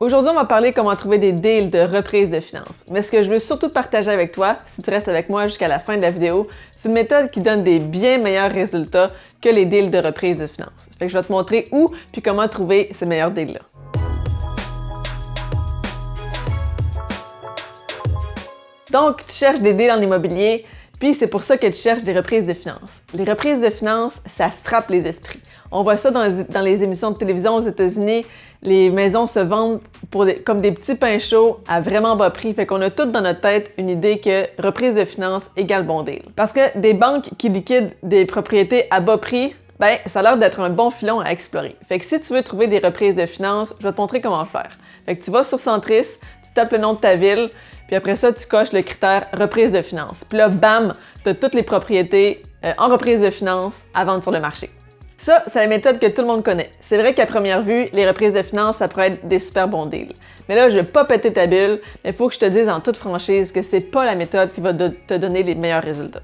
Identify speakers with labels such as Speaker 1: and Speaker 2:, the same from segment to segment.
Speaker 1: Aujourd'hui, on va parler comment trouver des deals de reprise de finances. Mais ce que je veux surtout partager avec toi, si tu restes avec moi jusqu'à la fin de la vidéo, c'est une méthode qui donne des bien meilleurs résultats que les deals de reprise de finances. Fait que je vais te montrer où puis comment trouver ces meilleurs deals-là. Donc, tu cherches des deals en immobilier, puis c'est pour ça que tu cherches des reprises de finances. Les reprises de finances, ça frappe les esprits. On voit ça dans les émissions de télévision aux États-Unis. Les maisons se vendent comme des petits pains chauds à vraiment bas prix. Fait qu'on a toutes dans notre tête une idée que reprise de finances égale bon deal. Parce que des banques qui liquident des propriétés à bas prix, ben, ça a l'air d'être un bon filon à explorer. Fait que si tu veux trouver des reprises de finances, je vais te montrer comment le faire. Fait que tu vas sur Centris, tu tapes le nom de ta ville, puis après ça, tu coches le critère reprise de finances. Puis là, bam, tu as toutes les propriétés en reprise de finances à vendre sur le marché. Ça, c'est la méthode que tout le monde connaît. C'est vrai qu'à première vue, les reprises de finances, ça pourrait être des super bons deals. Mais là, je vais pas péter ta bulle, mais il faut que je te dise en toute franchise que c'est pas la méthode qui va te donner les meilleurs résultats.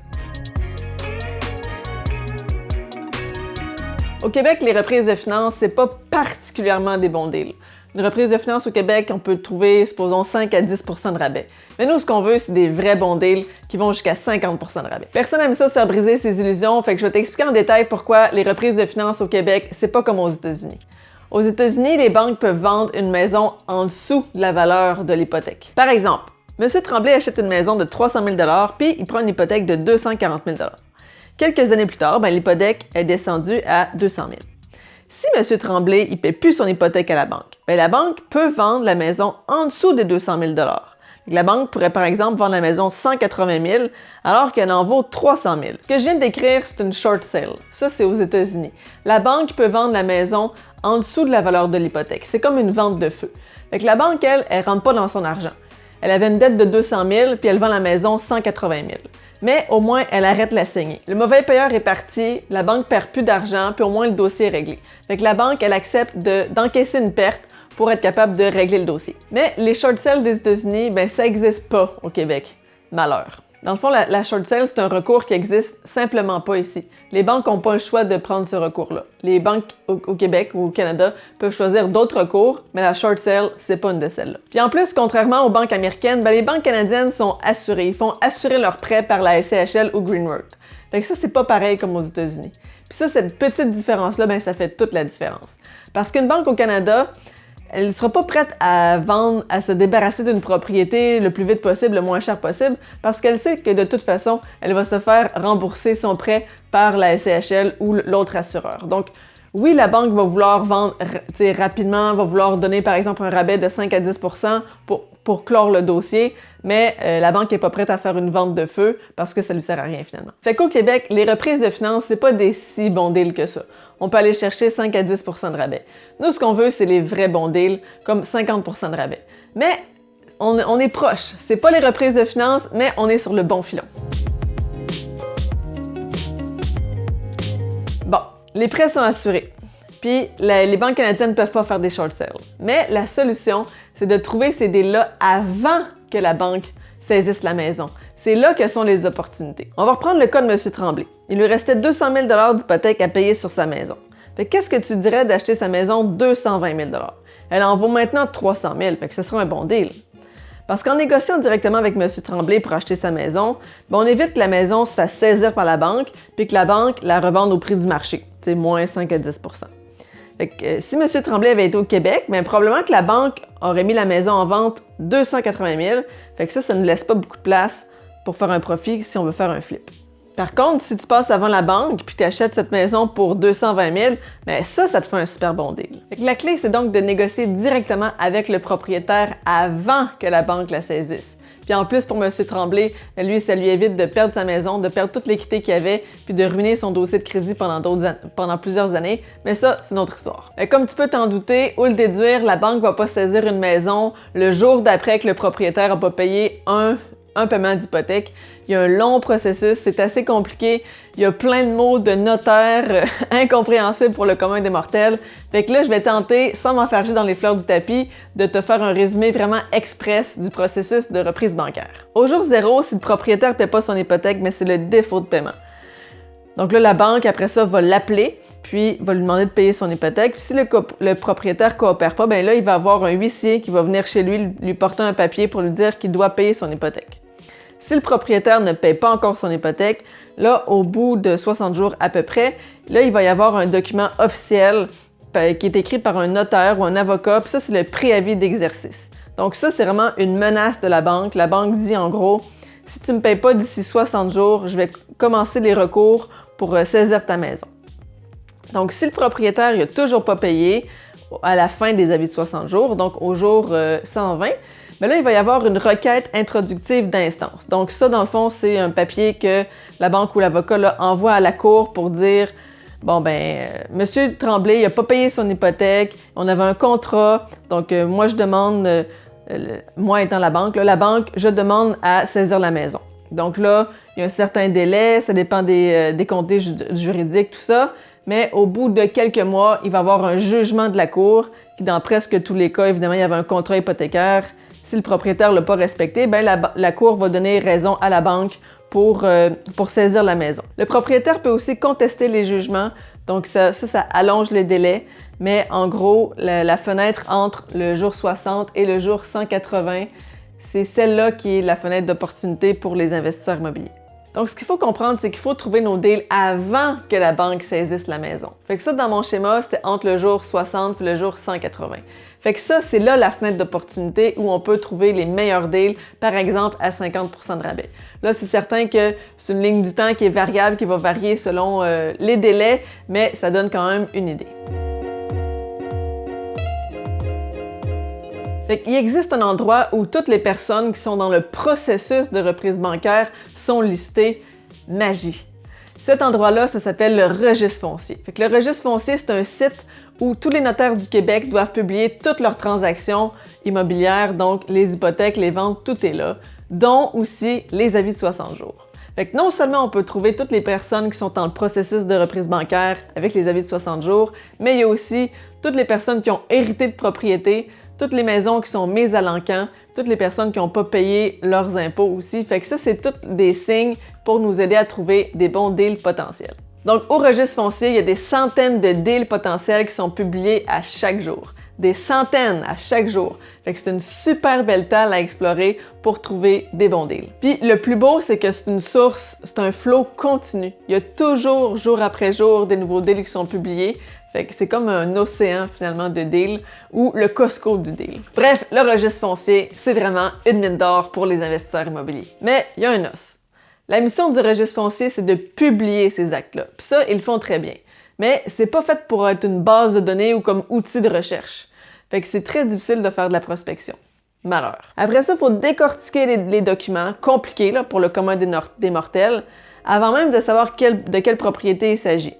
Speaker 1: Au Québec, les reprises de finances, c'est pas particulièrement des bons deals. Une reprise de finances au Québec, on peut trouver, supposons, 5 à 10 % de rabais. Mais nous, ce qu'on veut, c'est des vrais bons deals qui vont jusqu'à 50 % de rabais. Personne n'aime ça se faire briser ses illusions, fait que je vais t'expliquer en détail pourquoi les reprises de finances au Québec, c'est pas comme aux États-Unis. Aux États-Unis, les banques peuvent vendre une maison en dessous de la valeur de l'hypothèque. Par exemple, M. Tremblay achète une maison de 300 000 $ puis il prend une hypothèque de 240 000 $. Quelques années plus tard, l'hypothèque est descendue à 200 000 $. Si M. Tremblay ne paie plus son hypothèque à la banque, la banque peut vendre la maison en dessous des 200 000 $. La banque pourrait par exemple vendre la maison 180 000 alors qu'elle en vaut 300 000. Ce que je viens de décrire, c'est une short sale. Ça, c'est aux États-Unis. La banque peut vendre la maison en dessous de la valeur de l'hypothèque. C'est comme une vente de feu. La banque, elle ne rentre pas dans son argent. Elle avait une dette de 200 000 puis elle vend la maison 180 000. Mais au moins, elle arrête la saignée. Le mauvais payeur est parti, la banque perd plus d'argent, puis au moins le dossier est réglé. La banque, elle accepte d'encaisser une perte pour être capable de régler le dossier. Mais les short sales des États-Unis, ça n'existe pas au Québec. Malheur. Dans le fond, la short sale, c'est un recours qui existe simplement pas ici. Les banques n'ont pas le choix de prendre ce recours-là. Les banques au Québec ou au Canada peuvent choisir d'autres recours, mais la short sale, c'est pas une de celles-là. Puis en plus, contrairement aux banques américaines, les banques canadiennes sont assurées. Ils font assurer leurs prêts par la SCHL ou Greenwood. Fait que ça, c'est pas pareil comme aux États-Unis. Puis ça, cette petite différence-là, ça fait toute la différence. Parce qu'une banque au Canada, elle ne sera pas prête à vendre, à se débarrasser d'une propriété le plus vite possible, le moins cher possible, parce qu'elle sait que de toute façon, elle va se faire rembourser son prêt par la SCHL ou l'autre assureur. Donc, oui, la banque va vouloir vendre rapidement, va vouloir donner par exemple un rabais de 5 à 10 % pour clore le dossier, mais la banque n'est pas prête à faire une vente de feu parce que ça lui sert à rien finalement. Fait qu'au Québec, les reprises de finances, c'est pas des si bons deals que ça. On peut aller chercher 5 à 10 % de rabais. Nous, ce qu'on veut, c'est les vrais bons deals, comme 50 % de rabais. Mais on est proche. C'est pas les reprises de finances, mais on est sur le bon filon. Bon, les prêts sont assurés. Puis les banques canadiennes ne peuvent pas faire des short sales. Mais la solution, c'est de trouver ces deals-là avant que la banque saisisse la maison. C'est là que sont les opportunités. On va reprendre le cas de M. Tremblay. Il lui restait 200 000 $ d'hypothèque à payer sur sa maison. Qu'est-ce que tu dirais d'acheter sa maison 220 000 $? Elle en vaut maintenant 300 000 $, ce sera un bon deal. Parce qu'en négociant directement avec M. Tremblay pour acheter sa maison, on évite que la maison se fasse saisir par la banque puis que la banque la revende au prix du marché, c'est moins 5 à 10 %. Si M. Tremblay avait été au Québec, probablement que la banque aurait mis la maison en vente 280 000 $. Ça ne nous laisse pas beaucoup de place pour faire un profit si on veut faire un flip. Par contre, si tu passes avant la banque puis tu achètes cette maison pour 220 000 $, ça te fait un super bon deal. La clé, c'est donc de négocier directement avec le propriétaire avant que la banque la saisisse. Puis en plus, pour M. Tremblay, lui, ça lui évite de perdre sa maison, de perdre toute l'équité qu'il avait, puis de ruiner son dossier de crédit pendant plusieurs années. Mais ça, c'est une autre histoire. Comme tu peux t'en douter ou le déduire, la banque va pas saisir une maison le jour d'après que le propriétaire n'a pas payé un paiement d'hypothèque. Il y a un long processus, c'est assez compliqué. Il y a plein de mots de notaire incompréhensibles pour le commun des mortels. Là, je vais tenter, sans m'enfarger dans les fleurs du tapis, de te faire un résumé vraiment express du processus de reprise bancaire. Au jour zéro, si le propriétaire ne paie pas son hypothèque, c'est le défaut de paiement. Donc là, la banque, après ça, va l'appeler puis va lui demander de payer son hypothèque. Puis si le propriétaire ne coopère pas, bien là, il va avoir un huissier qui va venir chez lui porter un papier pour lui dire qu'il doit payer son hypothèque. Si le propriétaire ne paye pas encore son hypothèque, là, au bout de 60 jours à peu près, là, il va y avoir un document officiel qui est écrit par un notaire ou un avocat, puis ça, c'est le préavis d'exercice. Donc ça, c'est vraiment une menace de la banque. La banque dit en gros, si tu ne me payes pas d'ici 60 jours, je vais commencer les recours pour saisir ta maison. Donc, si le propriétaire n'a toujours pas payé à la fin des avis de 60 jours, donc au jour 120, bien là, il va y avoir une requête introductive d'instance. Donc ça, dans le fond, c'est un papier que la banque ou l'avocat envoie à la cour pour dire « Bon, ben, Monsieur Tremblay, il n'a pas payé son hypothèque, on avait un contrat, donc moi, je demande, moi étant la banque, je demande à saisir la maison. » Donc là, il y a un certain délai, ça dépend des comtés juridiques, tout ça, mais au bout de quelques mois, il va y avoir un jugement de la cour qui, dans presque tous les cas, évidemment, il y avait un contrat hypothécaire. Si le propriétaire ne l'a pas respecté, bien la cour va donner raison à la banque pour saisir la maison. Le propriétaire peut aussi contester les jugements, donc ça allonge les délais, mais en gros, la fenêtre entre le jour 60 et le jour 180, c'est celle-là qui est la fenêtre d'opportunité pour les investisseurs immobiliers. Donc, ce qu'il faut comprendre, c'est qu'il faut trouver nos deals avant que la banque saisisse la maison. Fait que ça, dans mon schéma, c'était entre le jour 60 et le jour 180. Fait que ça, c'est là la fenêtre d'opportunité où on peut trouver les meilleurs deals, par exemple à 50% de rabais. Là, c'est certain que c'est une ligne du temps qui est variable, qui va varier selon les délais, mais ça donne quand même une idée. Il existe un endroit où toutes les personnes qui sont dans le processus de reprise bancaire sont listées, magie. Cet endroit-là, ça s'appelle le registre foncier. Le registre foncier, c'est un site où tous les notaires du Québec doivent publier toutes leurs transactions immobilières, donc les hypothèques, les ventes, tout est là, dont aussi les avis de 60 jours. Non seulement on peut trouver toutes les personnes qui sont dans le processus de reprise bancaire avec les avis de 60 jours, mais il y a aussi toutes les personnes qui ont hérité de propriété, toutes les maisons qui sont mises à l'encan, toutes les personnes qui n'ont pas payé leurs impôts aussi. Fait que ça, c'est tous des signes pour nous aider à trouver des bons deals potentiels. Donc, au registre foncier, il y a des centaines de deals potentiels qui sont publiés à chaque jour. Des centaines à chaque jour. Fait que c'est une super belle talle à explorer pour trouver des bons deals. Puis le plus beau, c'est que c'est une source, c'est un flow continu. Il y a toujours, jour après jour, des nouveaux deals qui sont publiés. Fait que c'est comme un océan finalement de deals ou le Costco du deal. Bref, le registre foncier, c'est vraiment une mine d'or pour les investisseurs immobiliers. Mais il y a un os. La mission du registre foncier, c'est de publier ces actes-là. Puis ça, ils le font très bien. Mais c'est pas fait pour être une base de données ou comme outil de recherche. Fait que c'est très difficile de faire de la prospection. Malheur. Après ça, il faut décortiquer les documents compliqués là, pour le commun des mortels avant même de savoir de quelle propriété il s'agit.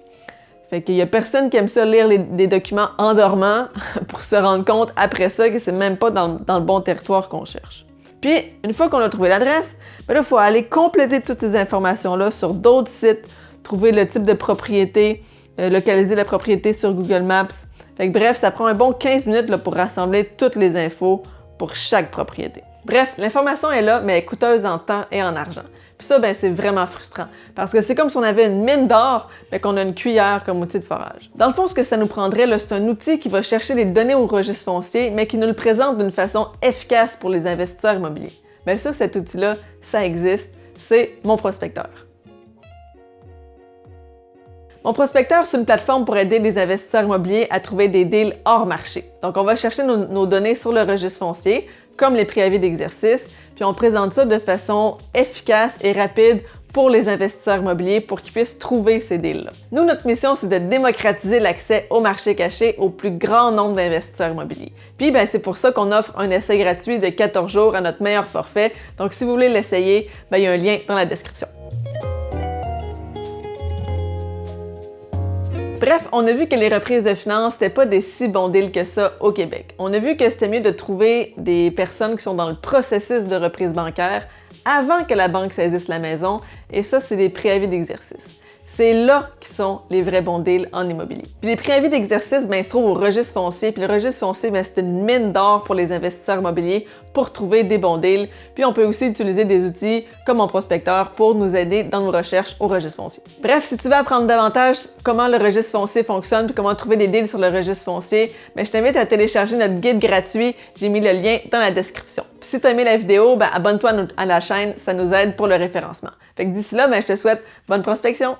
Speaker 1: Fait qu'il y a personne qui aime ça lire des documents en dormant pour se rendre compte après ça que c'est même pas dans le bon territoire qu'on cherche. Puis, une fois qu'on a trouvé l'adresse, ben là, il faut aller compléter toutes ces informations-là sur d'autres sites, trouver le type de propriété, localiser la propriété sur Google Maps. Fait que bref, ça prend un bon 15 minutes là, pour rassembler toutes les infos pour chaque propriété. Bref, l'information est là, mais elle est coûteuse en temps et en argent. Puis ça, ben, c'est vraiment frustrant. Parce que c'est comme si on avait une mine d'or, mais qu'on a une cuillère comme outil de forage. Dans le fond, ce que ça nous prendrait, là, c'est un outil qui va chercher les données au registre foncier, mais qui nous le présente d'une façon efficace pour les investisseurs immobiliers. Bien ça, cet outil-là, ça existe. C'est Mon Prospecteur. Mon Prospecteur, c'est une plateforme pour aider les investisseurs immobiliers à trouver des deals hors marché. Donc, on va chercher nos données sur le registre foncier, comme les préavis d'exercice, puis on présente ça de façon efficace et rapide pour les investisseurs immobiliers pour qu'ils puissent trouver ces deals-là. Nous, notre mission, c'est de démocratiser l'accès au marché caché au plus grand nombre d'investisseurs immobiliers. Puis, ben, c'est pour ça qu'on offre un essai gratuit de 14 jours à notre meilleur forfait. Donc, si vous voulez l'essayer, ben, il y a un lien dans la description. Bref, on a vu que les reprises de finances, c'était pas des si bons deals que ça au Québec. On a vu que c'était mieux de trouver des personnes qui sont dans le processus de reprise bancaire avant que la banque saisisse la maison, et ça, c'est des préavis d'exercice. C'est là qui sont les vrais bons deals en immobilier. Puis les préavis d'exercice, se trouvent au registre foncier. Puis le registre foncier, c'est une mine d'or pour les investisseurs immobiliers pour trouver des bons deals. Puis on peut aussi utiliser des outils comme mon prospecteur pour nous aider dans nos recherches au registre foncier. Bref, si tu veux apprendre davantage comment le registre foncier fonctionne puis comment trouver des deals sur le registre foncier, je t'invite à télécharger notre guide gratuit. J'ai mis le lien dans la description. Puis si tu as aimé la vidéo, abonne-toi à la chaîne, ça nous aide pour le référencement. Fait que d'ici là, je te souhaite bonne prospection!